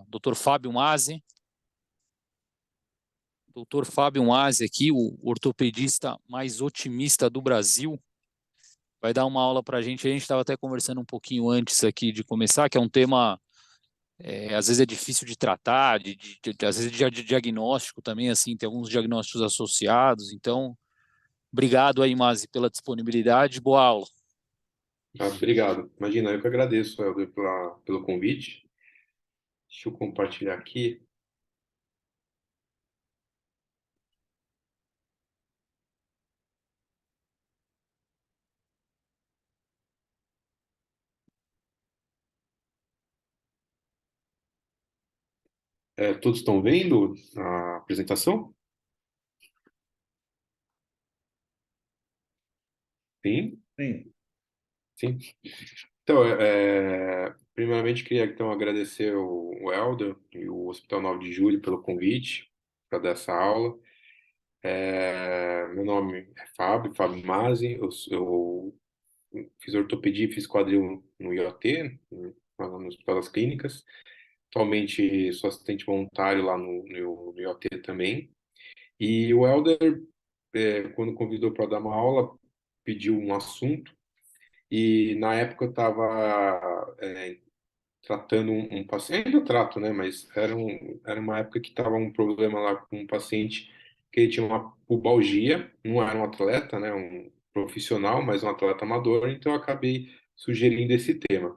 Dr. Fábio Mazzi. Dr. Fábio Mazzi aqui, o ortopedista mais otimista do Brasil, vai dar uma aula para a gente. A gente estava até conversando um pouquinho antes aqui de começar, que é um tema, às vezes é difícil de tratar, às vezes de diagnóstico também, assim, tem alguns diagnósticos associados. Então, obrigado aí, Mazzi, pela disponibilidade. Boa aula. Obrigado. Imagina, eu que agradeço, Helder, pelo convite. Deixa eu compartilhar aqui. Todos estão vendo a apresentação? Sim? Sim. Sim. Então, primeiramente, queria então agradecer o Helder e o Hospital 9 de Julho pelo convite para dar essa aula. Meu nome é Fábio Mazzi, eu fiz ortopedia e fiz quadril no IoT, no Hospital das Clínicas. Atualmente sou assistente voluntário lá no IoT também. E o Helder, quando convidou para dar uma aula, pediu um assunto. E na época eu estava tratando um paciente, ainda trato, né? Mas era uma época que estava um problema lá com um paciente que ele tinha uma pubalgia, não era um atleta, né? Um profissional, mas um atleta amador, então eu acabei sugerindo esse tema.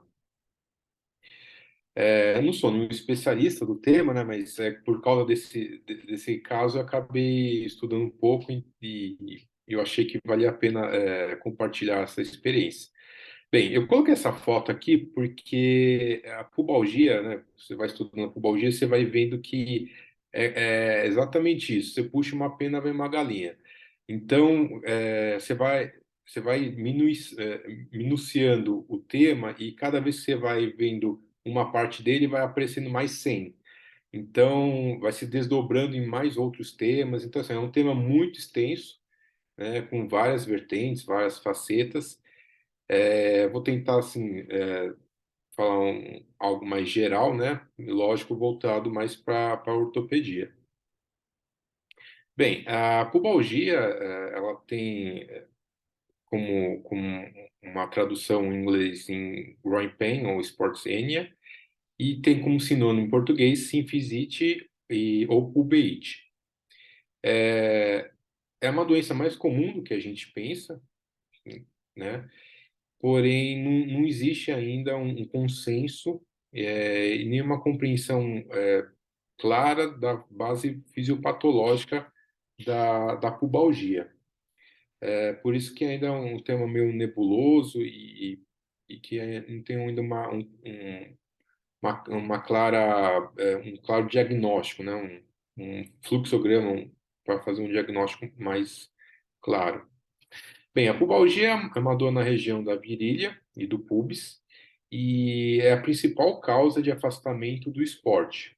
Eu não sou nenhum especialista do tema, né? Mas por causa desse caso eu acabei estudando um pouco e eu achei que valia a pena compartilhar essa experiência. Bem, eu coloquei essa foto aqui porque a pubalgia, né? Você vai estudando a pubalgia, você vai vendo que é exatamente isso. Você puxa uma pena, vem uma galinha. Então, você vai minuciando o tema e cada vez que você vai vendo uma parte dele, vai aparecendo mais 100. Então, vai se desdobrando em mais outros temas. Então, assim, é um tema muito extenso, né? Com várias vertentes, várias facetas. Vou tentar, assim, falar algo mais geral, né? Lógico, voltado mais para a ortopedia. Bem, a pubalgia, ela tem como uma tradução em inglês em groin pain ou sports hernia, e tem como sinônimo em português sinfisite ou uveíte. É uma doença mais comum do que a gente pensa, né? Porém não existe ainda um consenso e nenhuma compreensão clara da base fisiopatológica da pubalgia. Por isso que ainda é um tema meio nebuloso e que não tem ainda uma clara, um claro diagnóstico, né? Um fluxograma para fazer um diagnóstico mais claro. Bem, a pubalgia é uma dor na região da virilha e do pubis e é a principal causa de afastamento do esporte.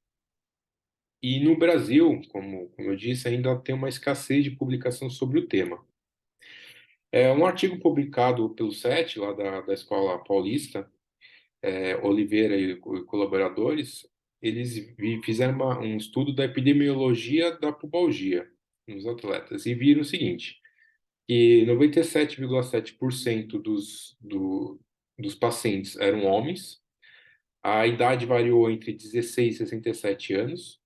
E no Brasil, como eu disse, ainda tem uma escassez de publicação sobre o tema. Um artigo publicado pelo SET, lá da Escola Paulista, Oliveira e colaboradores, eles fizeram um estudo da epidemiologia da pubalgia nos atletas e viram o seguinte, que 97,7% dos pacientes eram homens, a idade variou entre 16 e 67 anos,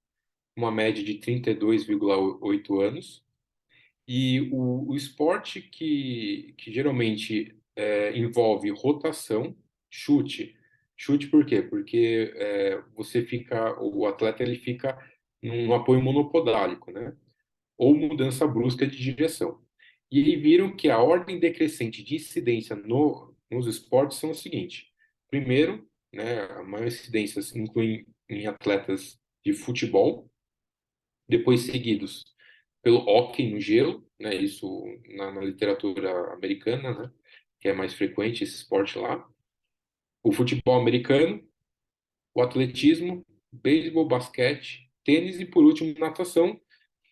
uma média de 32,8 anos, e o esporte que geralmente envolve rotação, chute. Chute por quê? Porque o atleta ele fica num apoio monopodálico, né? Ou mudança brusca de direção. E aí viram que a ordem decrescente de incidência nos esportes são o seguinte: primeiro, né, a maior incidência inclui em atletas de futebol, depois seguidos pelo hóquei no gelo, né, isso na literatura americana, né, que é mais frequente esse esporte lá, o futebol americano, o atletismo, beisebol, basquete, tênis e, por último, natação.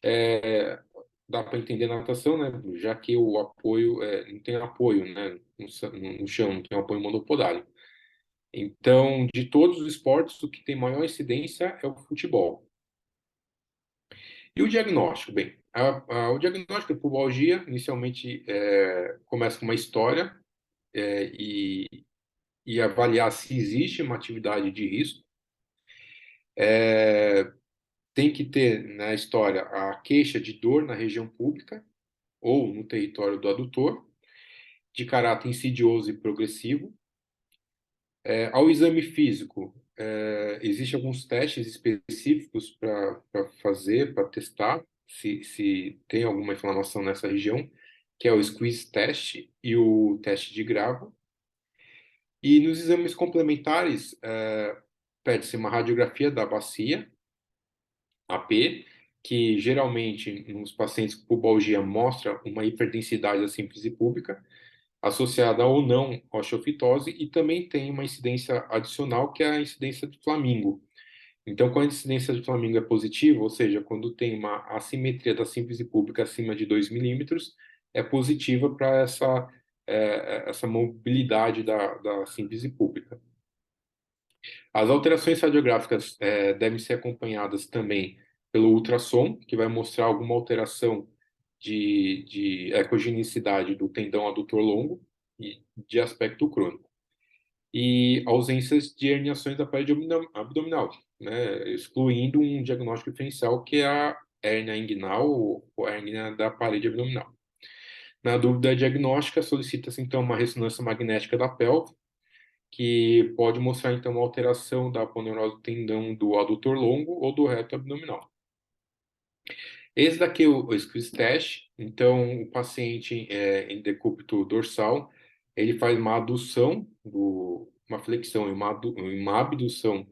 É, Dá para entender natação, né, já que o apoio não tem apoio, né, no chão, não tem apoio monopodário. Então, de todos os esportes, o que tem maior incidência é o futebol. E o diagnóstico? Bem, o diagnóstico da pubalgia, inicialmente, começa com uma história e avaliar se existe uma atividade de risco. Tem que ter na história a queixa de dor na região pública ou no território do adutor, de caráter insidioso e progressivo. Ao exame físico, existem alguns testes específicos para fazer, para testar se tem alguma inflamação nessa região, que é o squeeze test e o teste de Grava. E nos exames complementares, pede-se uma radiografia da bacia, AP, que geralmente nos pacientes com pubalgia mostra uma hiperdensidade da síntese pública, associada ou não à osteofitose, e também tem uma incidência adicional, que é a incidência de flamingo. Então, quando a incidência de flamingo é positiva, ou seja, quando tem uma assimetria da síntese pública acima de 2 milímetros, é positiva para essa mobilidade da síntese pública. As alterações radiográficas devem ser acompanhadas também pelo ultrassom, que vai mostrar alguma alteração de ecogenicidade do tendão adutor longo e de aspecto crônico. E ausências de herniações da parede abdominal, né, excluindo um diagnóstico diferencial, que é a hérnia inguinal ou hérnia da parede abdominal. Na dúvida diagnóstica, solicita-se então uma ressonância magnética da pelve, que pode mostrar então uma alteração da aponeurose do tendão do adutor longo ou do reto abdominal. Esse daqui é o squeeze test. Então, o paciente em decúbito dorsal, ele faz uma adução, uma flexão e uma abdução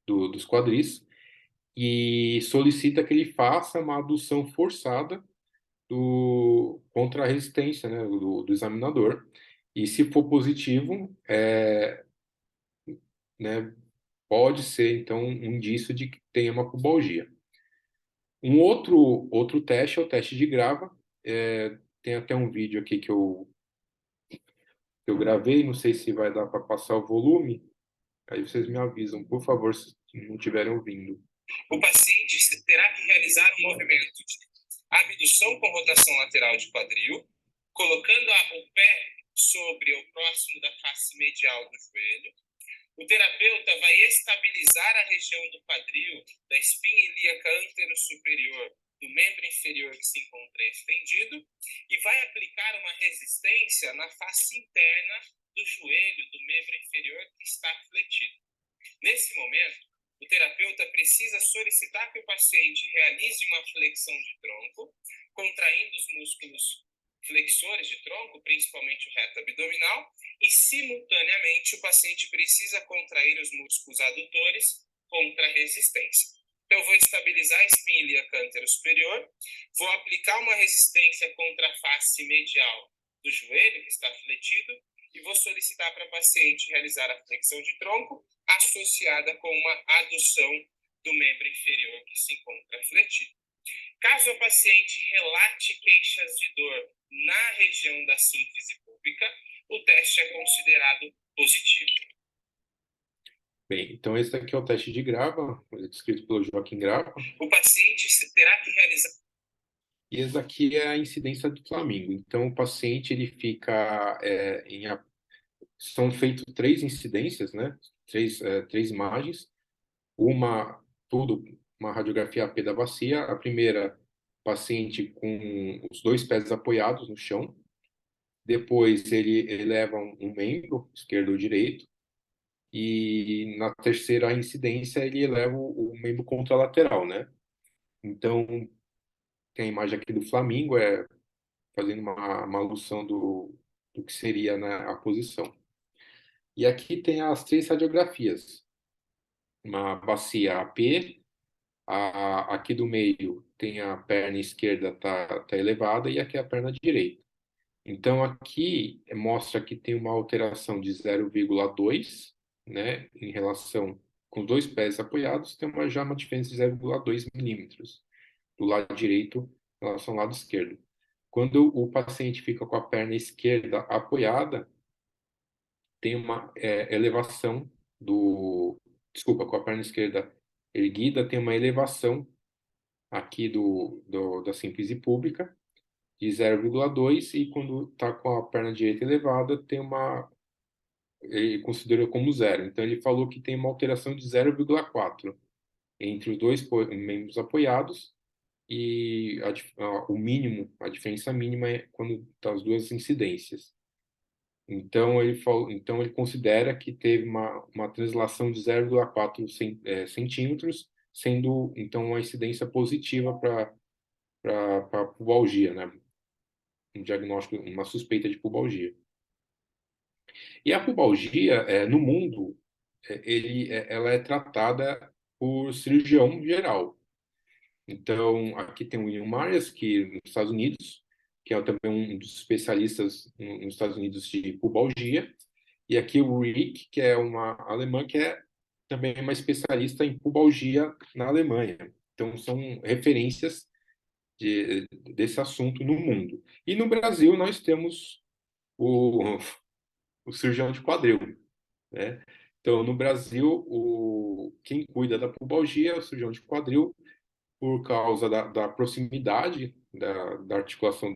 dos quadris, e solicita que ele faça uma adução forçada contra a resistência, né, do examinador. E se for positivo, né, pode ser, então, um indício de que tenha uma pubalgia. Um outro teste é o teste de Grava. Tem até um vídeo aqui que eu gravei, não sei se vai dar para passar o volume, aí vocês me avisam, por favor, se não estiverem ouvindo. O paciente terá que realizar um movimento de abdução com rotação lateral de quadril, colocando o pé sobre ou próximo da face medial do joelho. O terapeuta vai estabilizar a região do quadril, da espinha ilíaca antero-superior, do membro inferior que se encontra estendido, e vai aplicar uma resistência na face interna do joelho do membro inferior que está fletido. Nesse momento, o terapeuta precisa solicitar que o paciente realize uma flexão de tronco, contraindo os músculos flexores de tronco, principalmente o reto abdominal, e simultaneamente o paciente precisa contrair os músculos adutores contra a resistência. Então, eu vou estabilizar a espinha ilíaca antero-superior, vou aplicar uma resistência contra a face medial do joelho, que está fletido, e vou solicitar para o paciente realizar a flexão de tronco, associada com uma adução do membro inferior que se encontra fletido. Caso o paciente relate queixas de dor na região da síntese pública, o teste é considerado positivo. Bem, então esse aqui é o teste de Grava, descrito pelo Joaquim Grava. O paciente terá que realizar... E esse aqui é a incidência do flamingo. Então, o paciente, ele fica são feitas 3 incidências, né? Três imagens. Uma radiografia AP da bacia. A primeira, paciente com os 2 pés apoiados no chão. Depois, ele eleva um membro, esquerdo ou direito. E na terceira incidência, ele eleva o membro contralateral, né? Então, tem a imagem aqui do Flamingo, fazendo uma alusão do que seria, né, a posição. E aqui tem as 3 radiografias. Uma bacia AP, aqui do meio tem a perna esquerda tá elevada e aqui a perna direita. Então, aqui mostra que tem uma alteração de 0,2, né, em relação com os 2 pés apoiados, tem já uma diferença de 0,2 milímetros do lado direito em relação ao lado esquerdo. Quando o paciente fica com a perna esquerda apoiada, tem uma elevação desculpa, com a perna esquerda erguida, tem uma elevação aqui da síntese pública de 0,2 e quando está com a perna direita elevada, ele considera como zero. Então, ele falou que tem uma alteração de 0,4 entre os dois membros apoiados e o mínimo, a diferença mínima é quando tá as duas incidências. Então ele considera que teve uma translação de 0,4 centímetros, sendo então uma incidência positiva para pubalgia, né? Um diagnóstico, uma suspeita de pubalgia. E a pubalgia, no mundo, ela é tratada por cirurgião geral. Então, aqui tem o William Marias, que nos Estados Unidos, que é também um dos especialistas nos Estados Unidos de pubalgia, e aqui o Rick, que é uma alemã que é também uma especialista em pubalgia na Alemanha. Então, são referências desse assunto no mundo. E no Brasil, nós temos o cirurgião de quadril, né? Então, no Brasil, quem cuida da pubalgia é o cirurgião de quadril, por causa da proximidade da articulação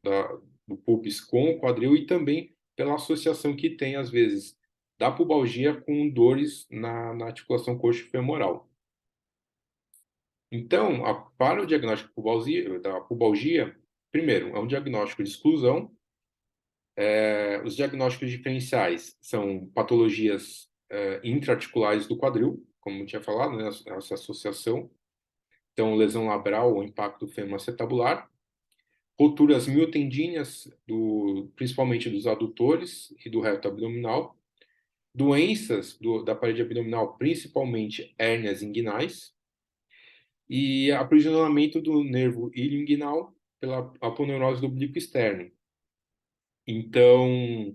do pubis com o quadril e também pela associação que tem, às vezes, da pubalgia com dores na articulação coxo-femoral. Então, para o diagnóstico da pubalgia, primeiro, é um diagnóstico de exclusão. Os diagnósticos diferenciais são patologias intraarticulares do quadril, como eu tinha falado, né, essa associação. Então, lesão labral ou impacto femoroacetabular, roturas miotendíneas, principalmente dos adutores e do reto abdominal, doenças da parede abdominal, principalmente hérnias inguinais, e aprisionamento do nervo ilioinguinal pela aponeurose do oblíquo externo. Então,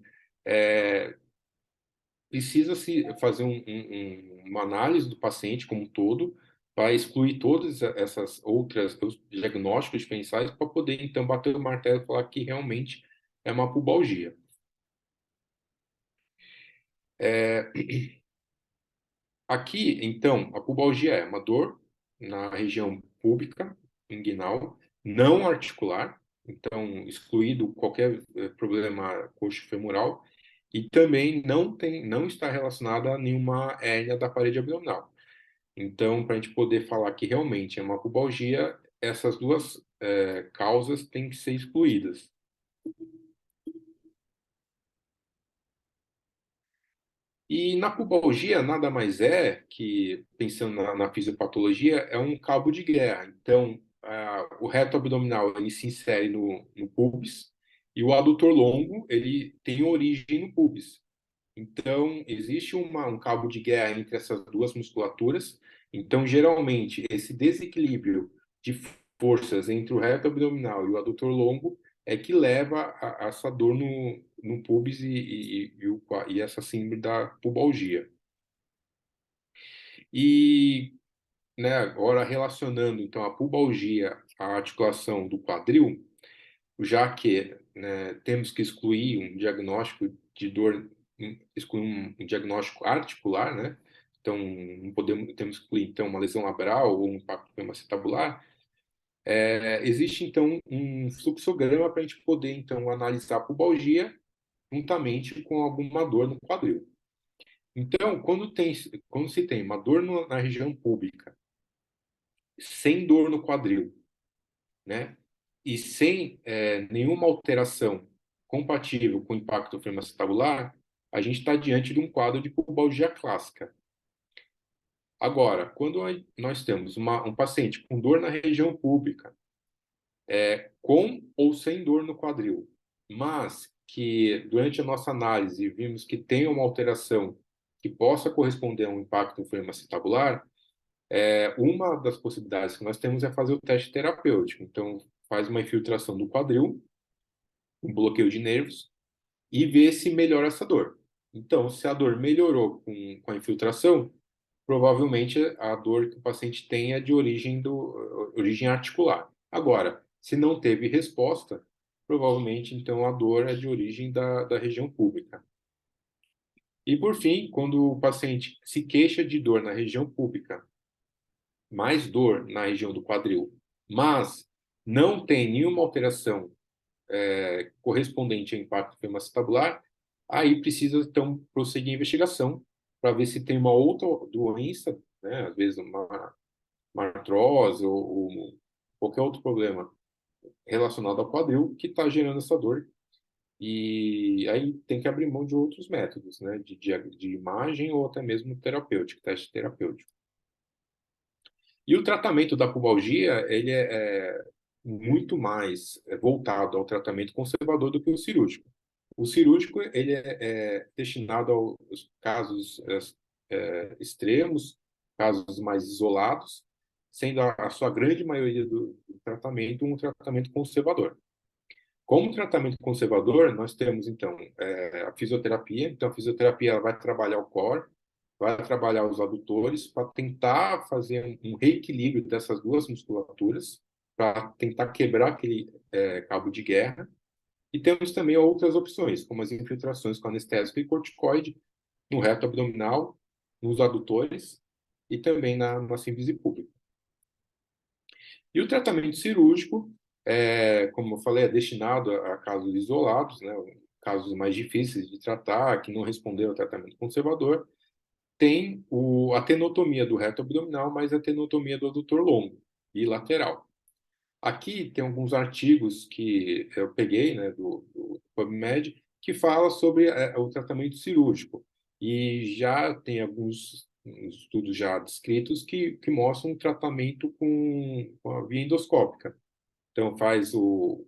precisa-se fazer uma análise do paciente como um todo, para excluir todas essas outras os diagnósticos diferenciais, para poder, então, bater o martelo e falar que realmente é uma pubalgia. Aqui, então, a pubalgia é uma dor na região púbica, inguinal, não articular, então, excluído qualquer problema coxo-femoral, e também não está relacionada a nenhuma hérnia da parede abdominal. Então, para a gente poder falar que realmente é uma pubalgia, essas duas causas têm que ser excluídas. E na pubalgia, nada mais é que, pensando na fisiopatologia, é um cabo de guerra. Então, o reto abdominal ele se insere no pubis e o adutor longo ele tem origem no pubis. Então, existe um cabo de guerra entre essas duas musculaturas. Então, geralmente, esse desequilíbrio de forças entre o reto abdominal e o adutor longo é que leva a essa dor no pubis e essa síndrome da pubalgia. E, né, agora relacionando, então, a pubalgia à articulação do quadril, já que, né, temos que excluir um diagnóstico de dor, excluir um diagnóstico articular, né? Então, não temos que excluir então uma lesão labral ou um impacto femoroacetabular. Existe então um fluxograma para a gente poder então analisar a pubalgia juntamente com alguma dor no quadril. Então, quando se tem uma dor na região pública, sem dor no quadril, né? E sem nenhuma alteração compatível com o impacto femoroacetabular, a gente está diante de um quadro de pubalgia clássica. Agora, quando nós temos um paciente com dor na região pública, com ou sem dor no quadril, mas que durante a nossa análise vimos que tem uma alteração que possa corresponder a um impacto femoroacetabular, uma das possibilidades que nós temos é fazer o teste terapêutico. Então, faz uma infiltração do quadril, um bloqueio de nervos, e ver se melhora essa dor. Então, se a dor melhorou com a infiltração, provavelmente a dor que o paciente tem é de origem articular. Agora, se não teve resposta, provavelmente, então, a dor é de origem da região pública. E, por fim, quando o paciente se queixa de dor na região púbica, mais dor na região do quadril, mas não tem nenhuma alteração correspondente a impacto femoroacetabular, aí precisa, então, prosseguir a investigação para ver se tem uma outra doença, né, às vezes uma artrose ou qualquer outro problema relacionado ao quadril que está gerando essa dor. E aí tem que abrir mão de outros métodos, né, de imagem ou até mesmo terapêutico, teste terapêutico. E o tratamento da pubalgia, ele é muito mais voltado ao tratamento conservador do que o cirúrgico. O cirúrgico, ele é destinado aos casos extremos, casos mais isolados, sendo a sua grande maioria do tratamento um tratamento conservador. Como tratamento conservador, nós temos, então, a fisioterapia. Então, a fisioterapia ela vai trabalhar o core, vai trabalhar os adutores para tentar fazer um reequilíbrio dessas duas musculaturas, para tentar quebrar aquele cabo de guerra. E temos também outras opções, como as infiltrações com anestésico e corticoide no reto abdominal, nos adutores e também na síntese pública. E o tratamento cirúrgico, como eu falei, é destinado a casos isolados, né, casos mais difíceis de tratar, que não responderam ao tratamento conservador. Tem a tenotomia do reto abdominal, mas a tenotomia do adutor longo e lateral. Aqui tem alguns artigos que eu peguei, né, do PubMed, que fala sobre o tratamento cirúrgico. E já tem alguns estudos já descritos que mostram um tratamento com a via endoscópica. Então, faz o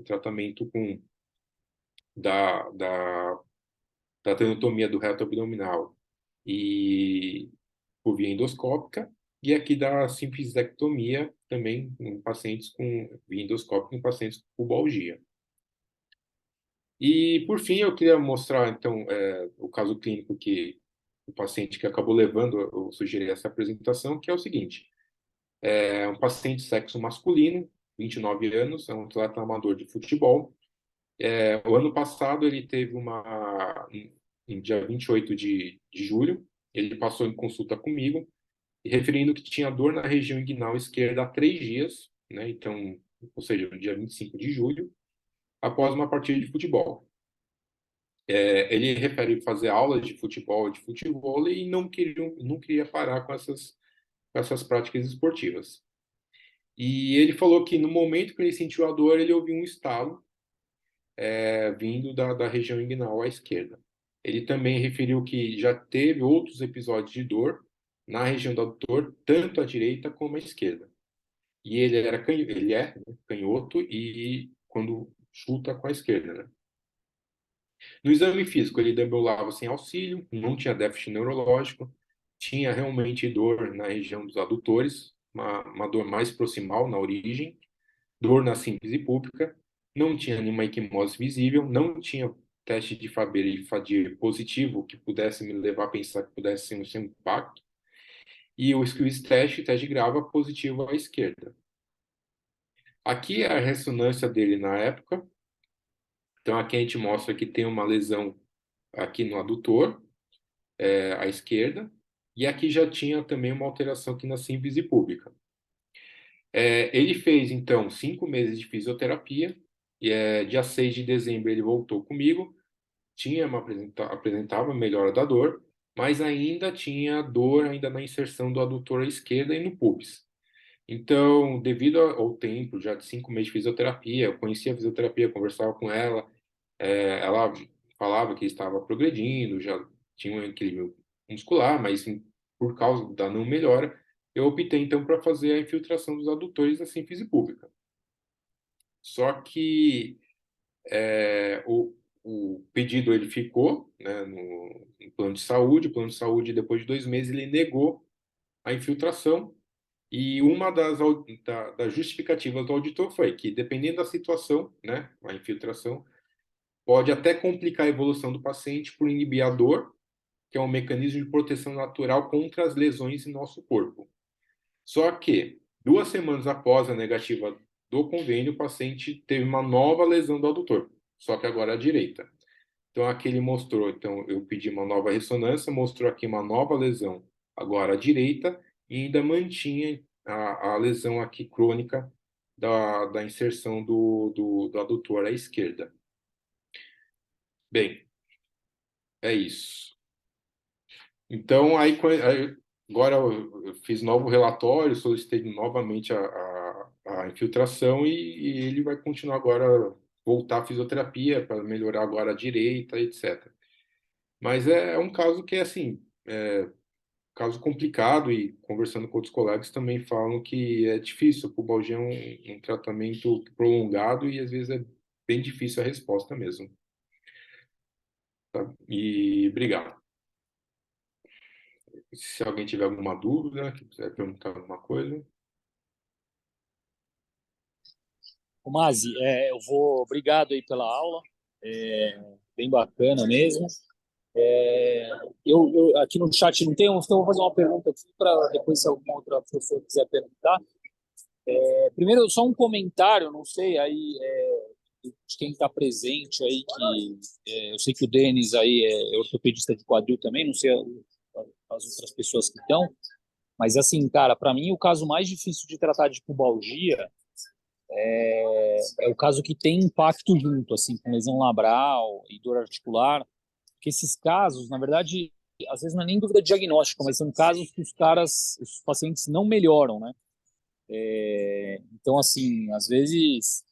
tratamento da, da, da tenotomia do reto abdominal e por via endoscópica, e aqui da simfisectomia também em pacientes com via endoscópica, em pacientes com pubalgia. E, por fim, eu queria mostrar, então, o caso clínico que o paciente que acabou levando, eu sugeri essa apresentação, que é o seguinte: é um paciente de sexo masculino, 29 anos, é um atleta amador de futebol. O ano passado ele teve em dia 28 de julho, ele passou em consulta comigo, referindo que tinha dor na região inguinal esquerda há 3 dias, né? Então, ou seja, no dia 25 de julho, após uma partida de futebol. Ele refere fazer aulas de futebol e não queria parar com essas práticas esportivas. E ele falou que no momento que ele sentiu a dor, ele ouviu um estalo vindo da região inguinal à esquerda. Ele também referiu que já teve outros episódios de dor na região do adutor, tanto à direita como à esquerda. E ele é, né, canhoto e quando chuta com a esquerda, né? No exame físico, ele deambulava sem auxílio, não tinha déficit neurológico, tinha realmente dor na região dos adutores, uma dor mais proximal na origem, dor na síntese pública, não tinha nenhuma equimose visível, não tinha teste de Faber e Fadir positivo que pudesse me levar a pensar que pudesse ser um sem impacto, e o squeeze teste grava positivo à esquerda. Aqui é a ressonância dele na época. Então, aqui a gente mostra que tem uma lesão aqui no adutor, à esquerda, e aqui já tinha também uma alteração aqui na síntese pública. Ele fez, então, 5 meses de fisioterapia, e dia 6 de dezembro ele voltou comigo, apresentava melhora da dor, mas ainda tinha dor ainda na inserção do adutor à esquerda e no pubis. Então, devido ao tempo já de 5 meses de fisioterapia, eu conhecia a fisioterapia, conversava com ela, ela falava que estava progredindo, já tinha um equilíbrio muscular, mas assim, por causa da não melhora, eu optei então para fazer a infiltração dos adutores da síntese pública. Só que o pedido ele ficou, né, no plano de saúde. O plano de saúde, depois de 2 meses, ele negou a infiltração. E uma das justificativas do auditor foi que, dependendo da situação, né, a infiltração pode até complicar a evolução do paciente por inibir a dor, que é um mecanismo de proteção natural contra as lesões em nosso corpo. Só que, 2 semanas após a negativa do convênio, o paciente teve uma nova lesão do adutor, só que agora à direita. Então, aqui ele mostrou, então eu pedi uma nova ressonância, mostrou aqui uma nova lesão, agora à direita, e ainda mantinha a lesão aqui crônica da inserção do adutor à esquerda. Bem, é isso. Então, agora eu fiz novo relatório, solicitei novamente a infiltração e ele vai continuar agora, voltar à fisioterapia para melhorar agora a direita, etc. Mas é um caso que é assim, caso complicado e conversando com outros colegas também falam que é difícil, a pubalgia é um tratamento prolongado e às vezes é bem difícil a resposta mesmo. Tá? E obrigado. Se alguém tiver alguma dúvida, quiser perguntar alguma coisa. Ô, Mazi, obrigado aí pela aula, bem bacana mesmo. Aqui no chat não tem, então eu vou fazer uma pergunta aqui para depois se alguma outra pessoa quiser perguntar. Primeiro, só um comentário, não sei aí de quem está presente aí, eu sei que o Denis aí é ortopedista de quadril também, não sei as outras pessoas que estão, mas assim, cara, para mim o caso mais difícil de tratar de pubalgia é o caso que tem impacto junto, assim, com lesão labral e dor articular, porque esses casos, na verdade, às vezes não é nem dúvida diagnóstica, mas são casos que os pacientes não melhoram, né? Então, assim, às vezes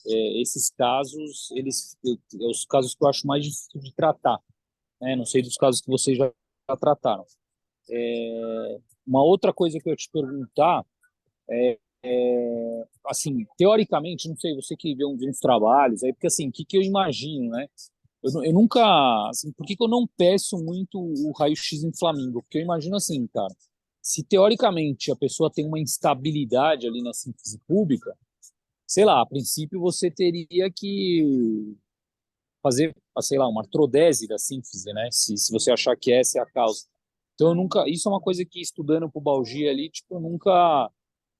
esses casos, os casos que eu acho mais difícil de tratar, né? Não sei dos casos que vocês já trataram. Uma outra coisa que eu ia te perguntar assim, teoricamente, não sei, você que vê uns trabalhos aí, porque assim, o que eu imagino, né? Eu nunca, assim, por que eu não peço muito o raio-x em Flamingo? Porque eu imagino assim, cara, se teoricamente a pessoa tem uma instabilidade ali na síntese pública, sei lá, a princípio você teria que fazer, sei lá, uma artrodese da síntese, né? Se você achar que essa é a causa. Então eu nunca, isso é uma coisa que estudando pubalgia ali, tipo, eu nunca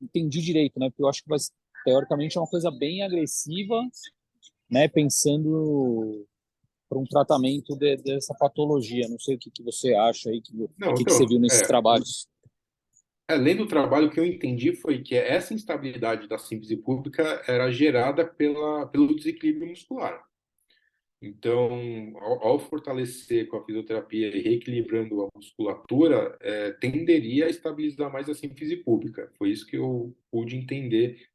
entendi direito, né? Porque eu acho que teoricamente é uma coisa bem agressiva, né? Pensando para um tratamento dessa patologia. Não sei o que você acha aí, Não, que você então, viu nesses trabalhos. além do trabalho, o que eu entendi foi que essa instabilidade da síntese pública era gerada pelo desequilíbrio muscular. Então, ao fortalecer com a fisioterapia e reequilibrando a musculatura, tenderia a estabilizar mais a síntese pública. Foi isso que eu pude entender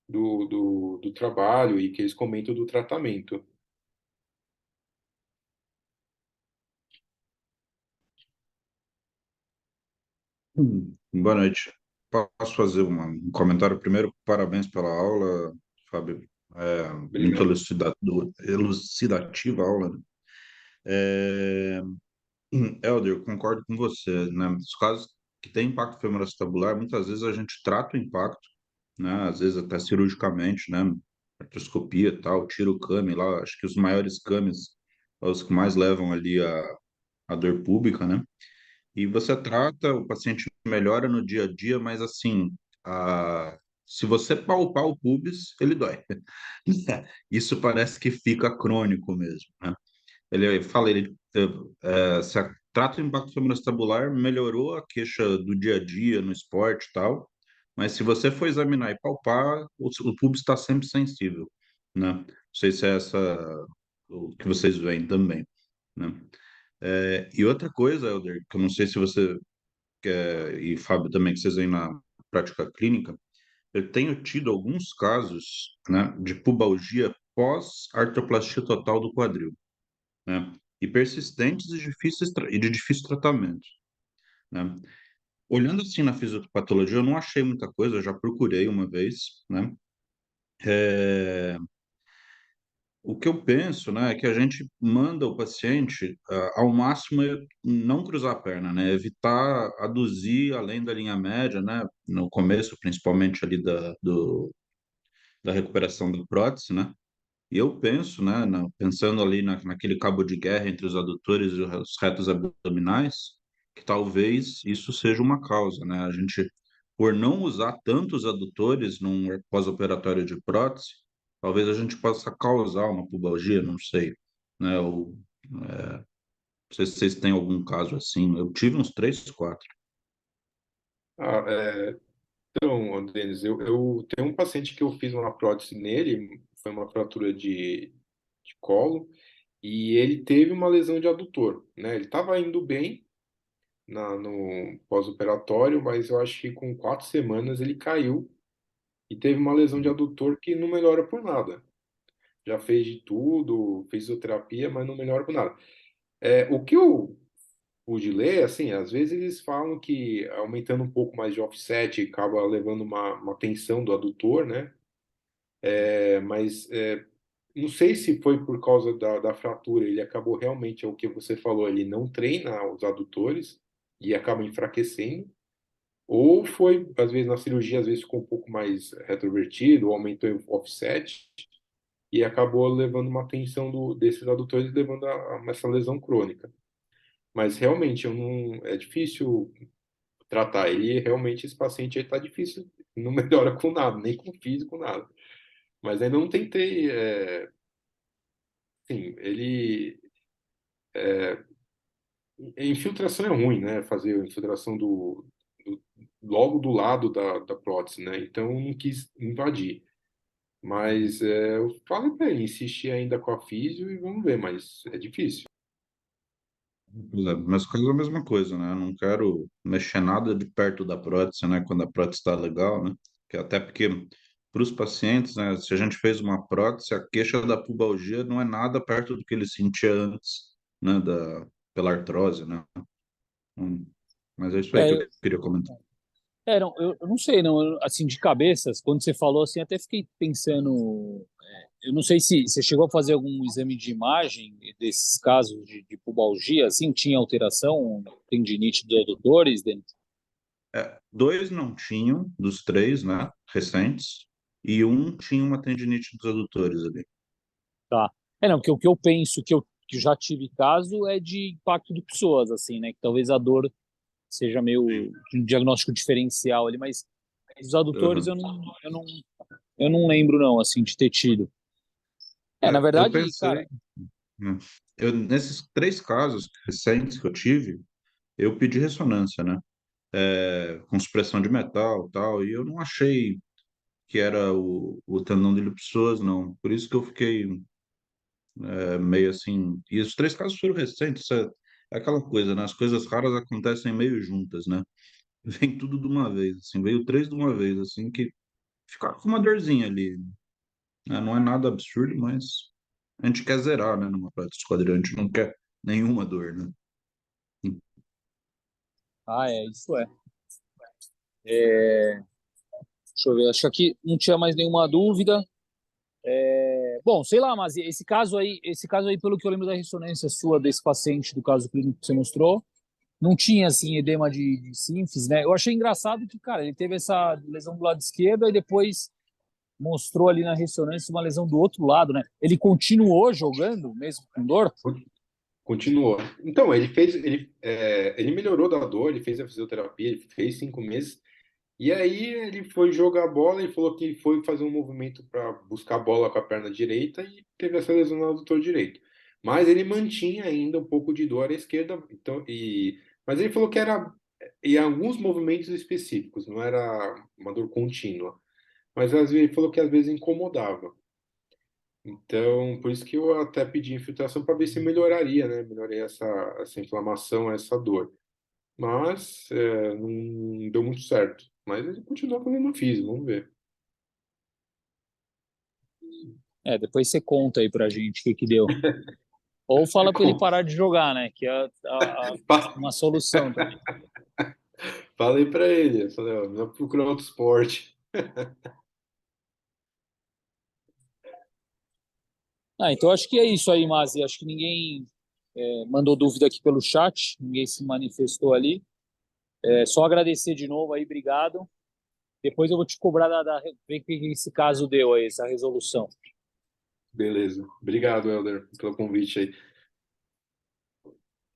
do trabalho e que eles comentam do tratamento. Boa noite. Posso fazer um comentário primeiro? Parabéns pela aula, Fábio. Muito Obrigado. elucidativa a aula, né? É, Helder, concordo com você, né? Nos casos que tem impacto femoroacetabular, muitas vezes a gente trata o impacto, né? Às vezes até cirurgicamente, né? Artroscopia e tal, tira o CAMI lá. Acho que os maiores CAMIs são os que mais levam ali a dor pública, né? E você trata, o paciente melhora no dia a dia, mas assim, se você palpar o pubis, ele dói. Isso parece que fica crônico mesmo, né? Ele fala, trata o impacto femoroacetabular, melhorou a queixa do dia a dia, no esporte e tal, mas se você for examinar e palpar, o pubis está sempre sensível, né? Não sei se é essa o que vocês veem também, né? E outra coisa, Helder, que eu não sei se você e Fábio também, que vocês veem na prática clínica, eu tenho tido alguns casos, né, de pubalgia pós-artroplastia total do quadril, né, e persistentes e de difícil tratamento, né. Olhando assim na fisiopatologia, eu não achei muita coisa, eu já procurei uma vez, né. É, O que eu penso, né, é que a gente manda o paciente, ao máximo, não cruzar a perna, né, evitar aduzir além da linha média, né, no começo, principalmente ali da recuperação da prótese, né, e eu penso, né, pensando ali naquele cabo de guerra entre os adutores e os retos abdominais, que talvez isso seja uma causa, né, a gente, por não usar tantos adutores num pós-operatório de prótese, talvez a gente possa causar uma pubalgia, não sei, né, ou Não sei se vocês têm algum caso assim. Eu tive uns 3, 4. Ah, então, Denis, eu tenho um paciente que eu fiz uma prótese nele, foi uma fratura de colo, e ele teve uma lesão de adutor, né? Ele estava indo bem no pós-operatório, mas eu acho que com 4 semanas ele caiu e teve uma lesão de adutor que não melhora por nada. Já fez de tudo, fez fisioterapia, mas não melhora por nada. O que eu pude ler, assim, às vezes eles falam que aumentando um pouco mais de offset acaba levando uma tensão do adutor, né? Mas não sei se foi por causa da fratura, ele acabou realmente, é o que você falou, ele não treina os adutores e acaba enfraquecendo, ou foi, às vezes, na cirurgia, às vezes ficou um pouco mais retrovertido, ou aumentou o offset e acabou levando uma tensão desses adutores, levando a essa lesão crônica. Mas realmente eu não, é difícil tratar. Ele realmente, esse paciente aí tá difícil, não melhora com nada, nem com físico, nada. Mas ainda não tentei, sim, ele, a infiltração é ruim, né? Fazer a infiltração logo do lado da prótese, né? Então eu não quis invadir. Mas eu falei para ele, insistir ainda com a físio e vamos ver, mas é difícil. Pois é, mas quase a mesma coisa, né? Eu não quero mexer nada de perto da prótese, né? Quando a prótese está legal, né? Até porque para os pacientes, né? Se a gente fez uma prótese, a queixa da pubalgia não é nada perto do que ele sentia antes, né? Pela artrose, né? Hum, Mas é isso aí que eu É, queria comentar. não, eu não sei, não, assim, de cabeças, quando você falou assim, até fiquei pensando, eu não sei se você chegou a fazer algum exame de imagem desses casos de pubalgia, assim, tinha alteração, tendinite dos adutores dentro? Dois não tinham, dos três, né? Recentes, e um tinha uma tendinite dos adutores ali. Tá. Não, porque o que eu penso que eu já tive caso é de impacto de pessoas, assim, né, que talvez a dor seja meio um diagnóstico diferencial ali, mas os adutores Uhum. eu não lembro, não, assim, de ter tido. Na Eu verdade, cara, pensei, né? Nesses 3 casos recentes que eu tive, eu pedi ressonância, né? Com supressão de metal, tal, e eu não achei que era o tendão de psoas, não. Por isso que eu fiquei meio assim. E os 3 casos foram recentes. É aquela coisa, né? As coisas raras acontecem meio juntas, né? Vem tudo de uma vez, assim. Veio 3 de uma vez, assim, que fica com uma dorzinha ali, né? Não é nada absurdo, mas a gente quer zerar, né? Numa prática quadrante, não quer nenhuma dor, né? isso é. Deixa eu ver, acho que aqui não tinha mais nenhuma dúvida. Bom, sei lá, mas esse caso aí, pelo que eu lembro da ressonância sua desse paciente do caso clínico que você mostrou, não tinha assim edema de sínfise, né? Eu achei engraçado que, cara, ele teve essa lesão do lado esquerdo e depois mostrou ali na ressonância uma lesão do outro lado, né? Ele continuou jogando mesmo com dor? Continuou. Então, ele melhorou da dor, ele fez a fisioterapia, ele fez 5 meses. E aí ele foi jogar a bola e falou que foi fazer um movimento para buscar a bola com a perna direita e teve essa lesão no adutor direito. Mas ele mantinha ainda um pouco de dor à esquerda, mas ele falou que era em alguns movimentos específicos, não era uma dor contínua. Mas às vezes ele falou que às vezes incomodava. Então, por isso que eu até pedi infiltração para ver se melhoraria, né? Melhoraria essa inflamação, essa dor. Mas não deu muito certo. Mas ele continua fazendo físico, vamos ver. Depois você conta aí pra gente o que que deu. Ou fala pra ele Como? parar de jogar, né? Que é Fa- uma solução também. Falei para ele, eu falei, ó, não procurar outro esporte. Então acho que é isso aí, Mazi. Acho que ninguém mandou dúvida aqui pelo chat, ninguém se manifestou ali. Só agradecer de novo aí, obrigado. Depois eu vou te cobrar ver o que esse caso deu aí, essa resolução. Beleza. Obrigado, Helder, pelo convite aí.